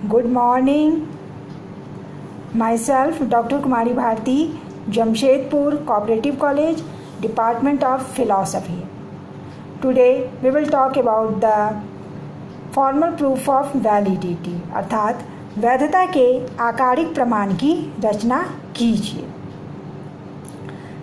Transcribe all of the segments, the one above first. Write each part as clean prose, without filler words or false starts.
Good morning. Myself, Dr. Kumari Bharti, Jamshedpur Cooperative College, Department of Philosophy. Today we will talk about the formal proof of validity अर्थात वैधता के आकारिक प्रमाण की रचना कीजिए।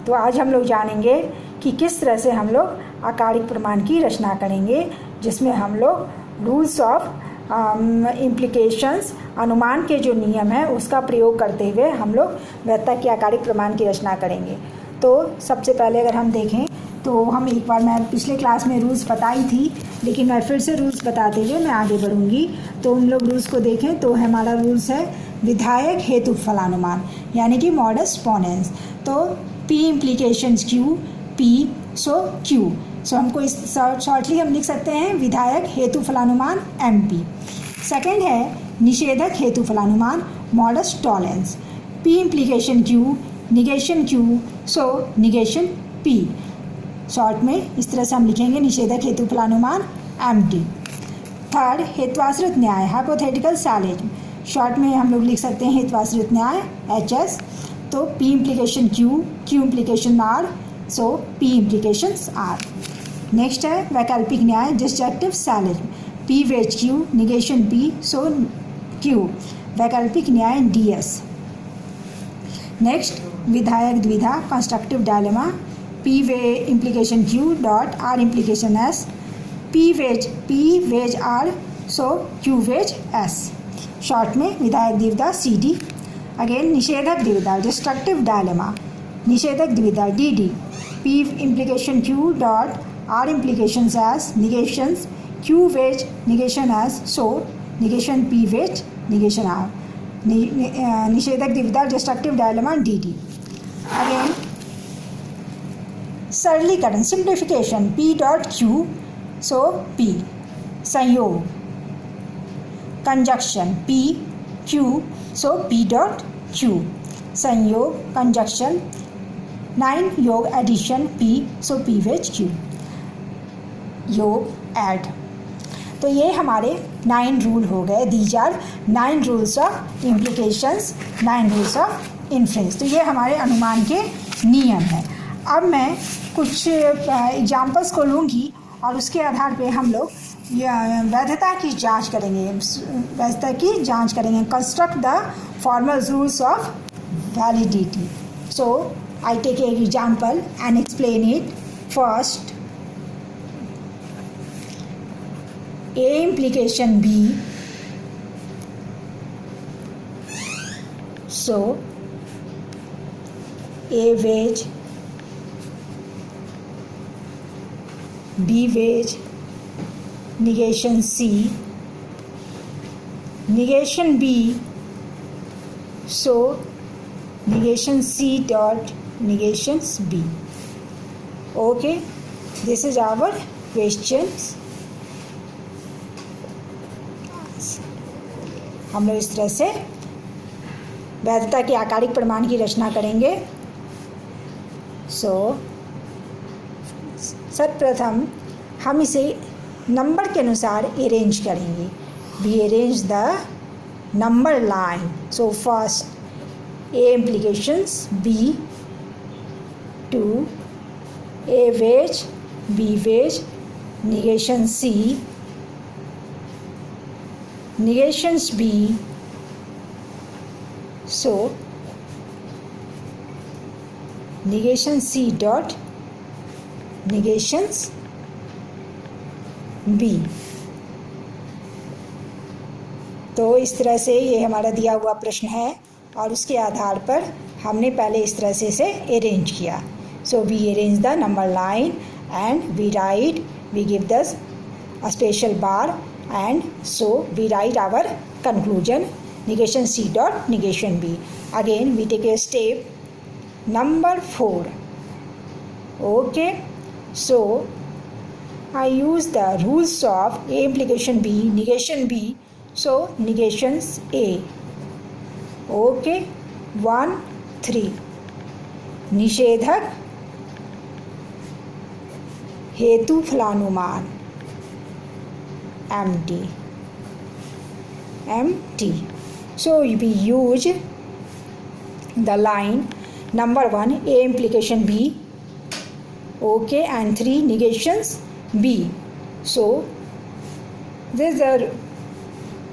तो आज हम लोग जानेंगे कि किस तरह से हम लोग आकारिक प्रमाण की रचना करेंगे, जिसमें हम लोग रूल्स ऑफ इम्प्लीकेशंस अनुमान के जो नियम है उसका प्रयोग करते हुए हम लोग वैधता के आकारिक प्रमाण की रचना करेंगे। तो सबसे पहले अगर हम देखें तो हम एक बार मैं पिछले क्लास में रूल्स बताई थी, लेकिन मैं फिर से रूल्स बताते हुए मैं आगे बढ़ूंगी। तो हम लोग रूल्स को देखें तो हमारा रूल्स है विधायक हेतु फलानुमान, यानी कि मॉडस पोनेंस। तो P implications Q, P so Q, सो हमको इस शॉर्टली हम लिख सकते हैं विधायक हेतु फलानुमान एम पी। सेकेंड है निषेधक हेतु फलानुमान modus tollens, P implication Q, negation Q, so negation P. Short में इस तरह से हम लिखेंगे निषेधक हेतु फलानुमान एम टी। थर्ड हेत्वाश्रित न्याय हाइपोथेटिकल सैलेज्म, शॉर्ट में हम लोग लिख सकते हैं हेत्वाश्रित न्याय एच एस। तो P implication Q, Q implication R, so P implications R. Next है वैकल्पिक न्याय destructive syllogism, P wedge Q, negation P, so Q, वैकल्पिक न्याय डी एस। नेक्स्ट विधायक द्विधा constructive dilemma, P way implication Q dot R implication S, P wedge R, so Q wedge S. Short में विधायक द्विधा सी डी। अगेन निषेधक द्विधा destructive dilemma, निषेधक द्विधा D D, P implication Q dot R implication S, negations Q wedge negation S, so negation P wedge negation R. निषेधक द्विधा destructive dilemma D D. Again सरलीकरण simplification, P dot Q, so P. संयोग conjunction, P Q, so P dot Q, संयोग conjunction. 9 योग addition, P, so P wedge Q, योग add. तो ये हमारे 9 रूल हो गए। These are 9 rules of implications, 9 rules of inference. तो ये हमारे अनुमान के नियम हैं। अब मैं कुछ एग्जाम्पल्स को लूँगी और उसके आधार पे हम लोग वैधता की जांच करेंगे, वैधता की जांच करेंगे। Construct the formal rules of validity. So I take a example and explain it. First A implication B, so A wage, B wage, negation C, negation B, so negation C dot negations B. Okay, this is our questions. हम लोग इस तरह से वैधता के आकारिक प्रमाण की रचना करेंगे। सर्वप्रथम हम इसे नंबर के अनुसार अरेंज करेंगे। We arrange the number line. So first A implications, B, 2 A wedge, B wedge, negation C, negations B, so negation C dot negations B। तो इस तरह से ये हमारा दिया हुआ प्रश्न है और उसके आधार पर हमने पहले इस तरह से इसे अरेंज किया। So we arrange the number line and we write, we give the special bar, and so we write our conclusion negation C dot negation B. Again we take a step number 4. Okay, so I use the rules of A implication B, negation B, so negations A. Okay, 1 3 निषेधक हेतु फलानुमान M T. empty. So we use the line number 1 A implication B, okay, and 3 negations B. So this is the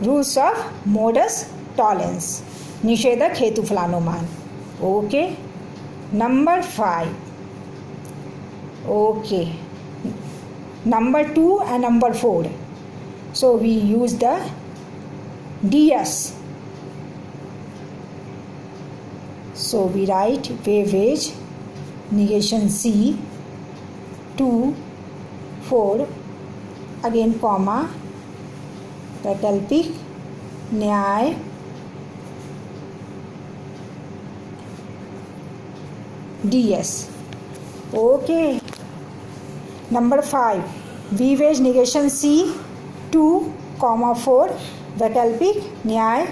rules of modus tollens, निषेधक हेतु फलानुमान. Okay, number 5. Okay, number 2 and number 4. So we use the DS. So we write wage negation C 2 4 again comma वैकल्पिक न्याय DS. Okay, number 5 V wage negation C 2 4 वैकल्पिक न्याय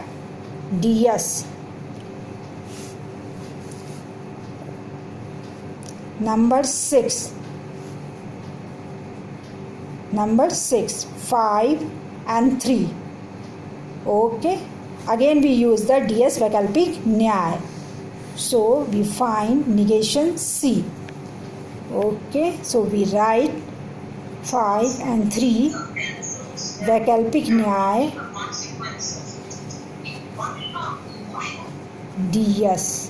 DS. Number 6 5 and 3. Okay, again we use the DS वैकल्पिक न्याय. So we find negation C. Okay, so we write 5 and 3 वैकल्पिक न्याय DS.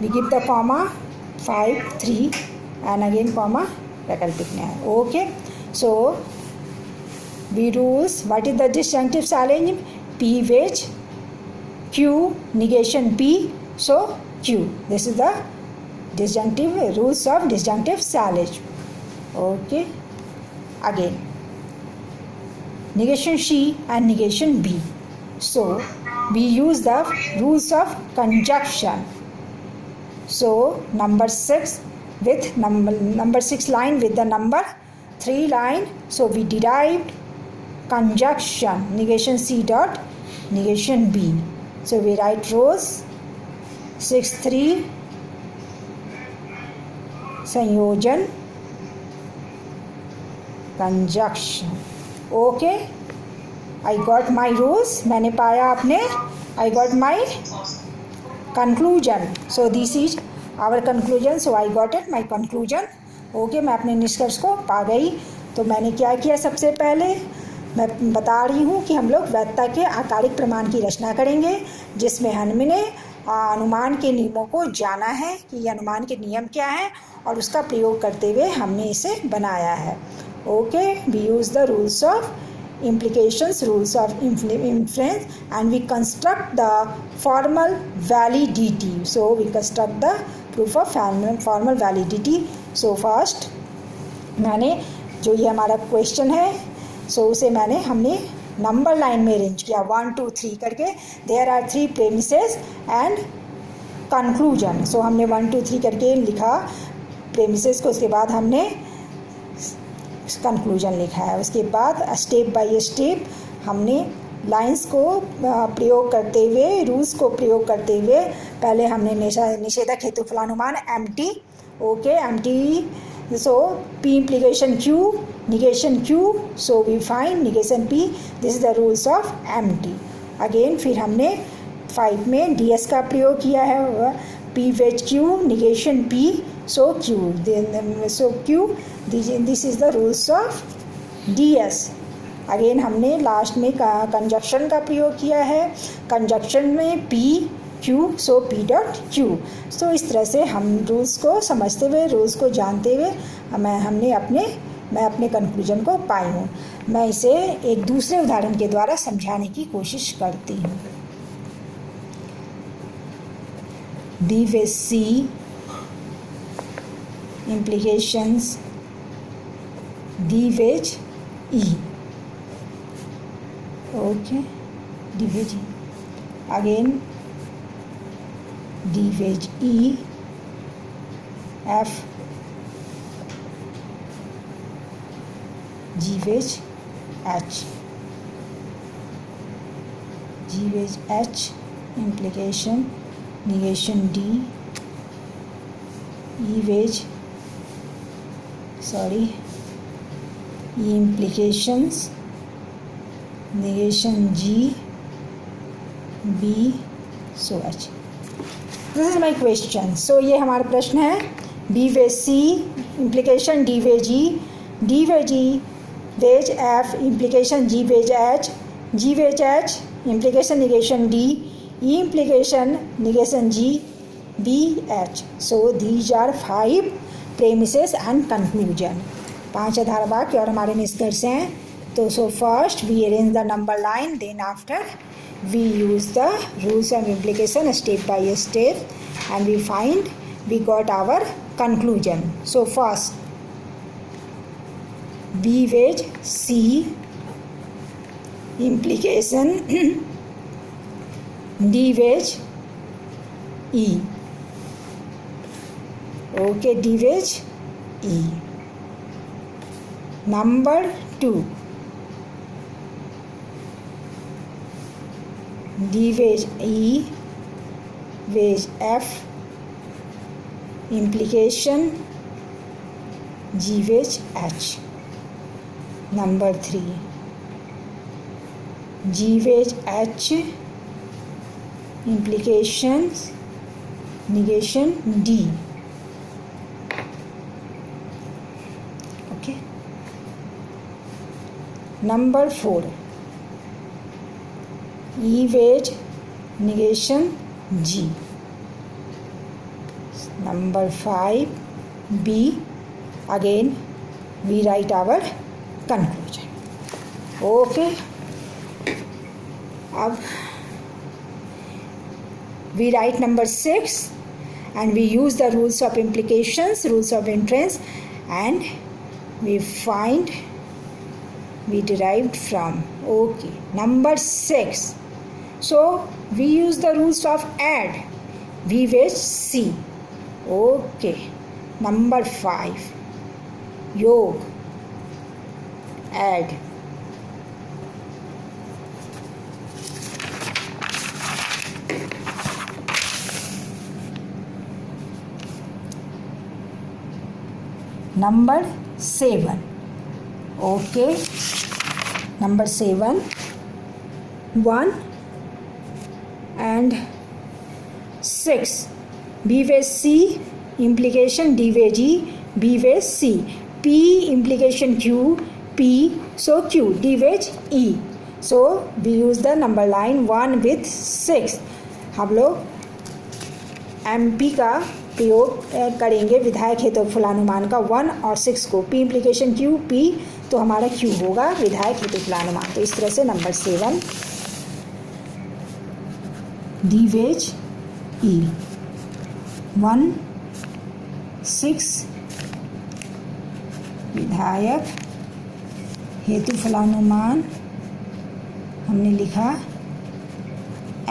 We give the comma 5 3 and again comma वैकल्पिक न्याय. Okay, so we rules. What is the disjunctive challenge? P wage Q negation P, so Q. This is the disjunctive rules of disjunctive challenge. Okay, again negation C and negation B. So we use the rules of conjunction. So number 6 with number 6 line with the number 3 line. So we derived conjunction negation C dot negation B. So we write rows 6 3 संयोजन conjunction. Okay, I got my rows. मैंने पाया आपने. I got my conclusion. So this is our conclusion. So I got it, my conclusion. Okay, मैं अपने निष्कर्ष को पा गई. तो मैंने क्या किया? सबसे पहले मैं बता रही हूँ कि हम लोग वैधता के आकारिक प्रमाण की रचना करेंगे, जिसमें हमने अनुमान के नियमों को जाना है कि ये अनुमान के नियम क्या हैं और उसका प्रयोग करते हुए हमने इसे बनाया है. Okay, we use the rules of implications, rules of inference, and we construct the formal validity. So we construct the proof of formal validity. So first मैंने जो ये हमारा क्वेश्चन है, सो उसे हमने नंबर लाइन में अरेंज किया 1 2 3 करके. There are 3 premises and conclusion. So हमने 1 2 3 करके लिखा प्रेमिसेस को, उसके बाद हमने कंक्लूजन लिखा है. उसके बाद स्टेप बाय स्टेप हमने लाइंस को प्रयोग करते हुए, रूल्स को प्रयोग करते हुए, पहले हमने निषेधक हेतु फलानुमान empty. Okay, empty. So P implication Q negation Q. So we find negation P. This is the rules of empty. Again फिर हमने 5 में DS का प्रयोग किया है. P wedge Q negation P, so Q. Then so Q. This is the rules of DS. Again हमने last में conjunction का प्रयोग किया है. कंजक्शन में P Q, so P dot Q. So इस तरह से हम रूल्स को समझते हुए, रूल्स को जानते हुए मैं अपने कंक्लूजन को पाई हूँ. मैं इसे एक दूसरे उदाहरण के द्वारा समझाने की कोशिश करती हूँ. D wedge C implications D wedge E. Okay, D wedge E. Again D wedge E F G wedge H. G wedge H implication negation D. E wedge E implications negation G, B, so H. This is my question. So ये हमारा प्रश्न है. B vee C implication D vee G, D vee G wedge F implication G wedge H, G wedge H implication negation D, E implication negation G, B H. So these are 5 premises and conclusion. 5 आधार वाक्य और हमारे निष्कर्ष हैं. तो so first we arrange the number line, then after we use the rules of implication step by step, and we got our conclusion. So first B wedge C implication D wedge E. Okay, D wedge E. Number 2, D wedge E, wedge F, implication G wedge H. Number 3, G wedge H, implications negation D. Okay. Number 4, E wedge negation G. Number 5, B. Again we write our conclusion. Okay. अब we write number 6 and we use the rules of implications, rules of inference, and we derived from. Okay, number 6. So we use the rules of add. V wedge C. Okay. Number 5. Yog. Add. Number 7. Okay. Number 7. 1 and 6. B wedge C, implication D wedge E, B wedge C. P implication Q, P, so Q, D wedge E. So we use the number line 1 with 6. हम लोग MP का प्रयोग करेंगे विधायक हेतु फलानुमान का 1 और 6 को. P implication Q, P, तो हमारा Q होगा विधायक हेतु फलानुमान. तो इस तरह से नंबर 7 D wedge E, 1, 6 विधायक हेतु फलानुमान हमने लिखा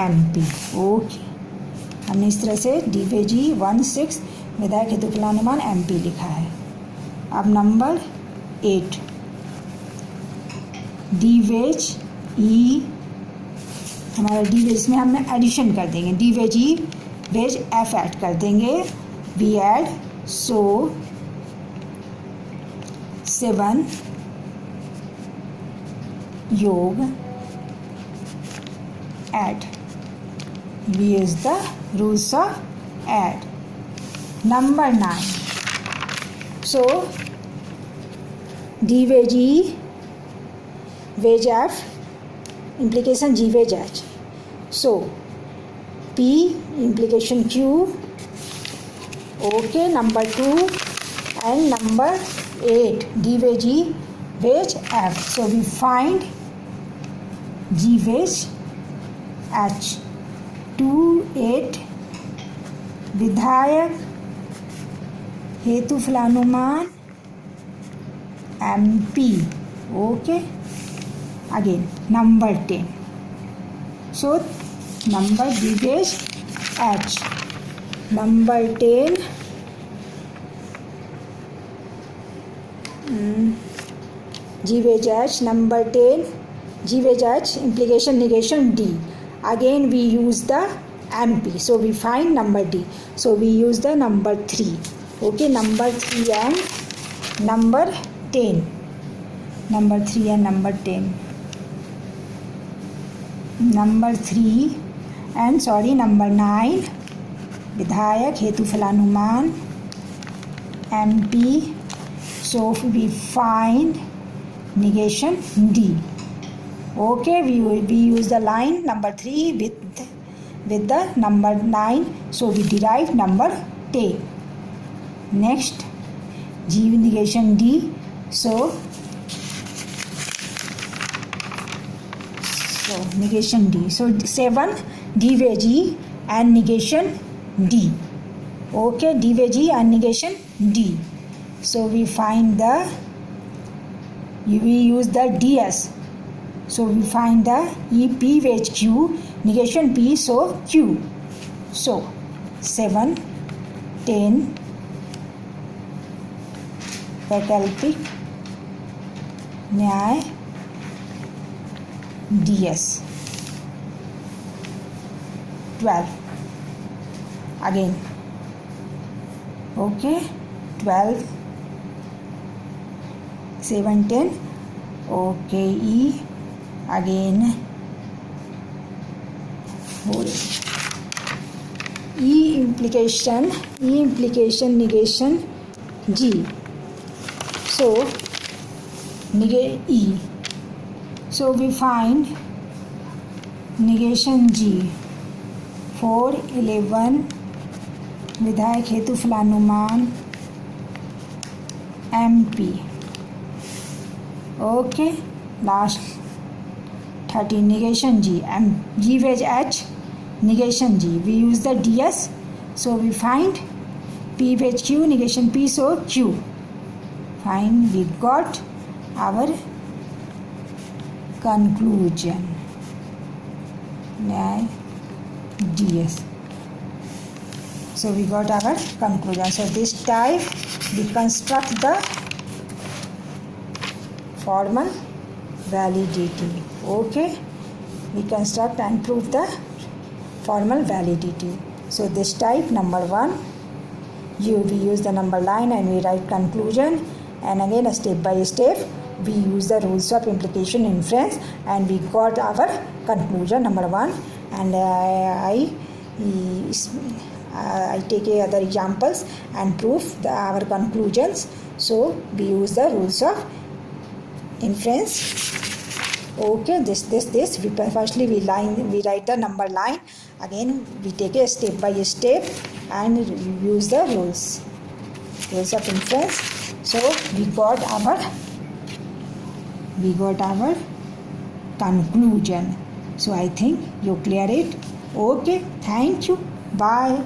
MP. ओके, हमने इस तरह से डी वेज ई 1, 6 विधायक हेतु फलानुमान MP लिखा है. अब नंबर 8 डी वेज ई, हमारा डी वेज में हम एडिशन कर देंगे. D wedge E wedge F add कर देंगे. वी ऐड, सो 7 योग add. We use the rules of add. Number 9. So D wedge E wedge F implication G wedge H. So P implication Q. Okay, number 2 and number 8 D wedge E wedge F. So we find G wedge H. 2, 8 विधायक हेतु फलानुमान MP. Okay. Again number 10. So number G wedge H. Number 10 G wedge H. Number 10 G wedge H implication negation D. Again we use the MP. So we find number D. So we use the number 3. Okay, number 3 and number 10. Number 3 and number 10. number 3 and number 9 विधायक हेतु फलानुमान MP. So we find negation D. Okay, we use the line number 3 with the number 9, so we derive number 10. Next, G negation D. So negation D. So 7 D by G and negation D. Okay, D by G and negation D. So we find we use the DS. So we find the E P by Q, negation P, so Q. So 7, 10, वैकल्पिक न्याय DS. 12 again. Okay, 12, 7, 10. Okay, E again 4. E implication negation G. So negate E. So we find negation G. 4, 11 विधायक हेतु फलानुमान MP. Okay, last 13 negation G. G wedge H, negation G. We use the DS, so we find P wedge Q, negation P, so Q. Fine, we got our conclusion. DS. So we got our conclusion. So this type we construct the formal validity. Okay, we construct and prove the formal validity. So this type number 1, we use the number line and we write conclusion, and again step by step we use the rules of implication inference and we got our conclusion number 1. And I take other examples and prove our conclusions. So we use the rules of inference. Okay, this we firstly we write the number line, again we take a step by step and use the rules of inference. So we got our conclusion. So I think you clear it. Okay, thank you, bye.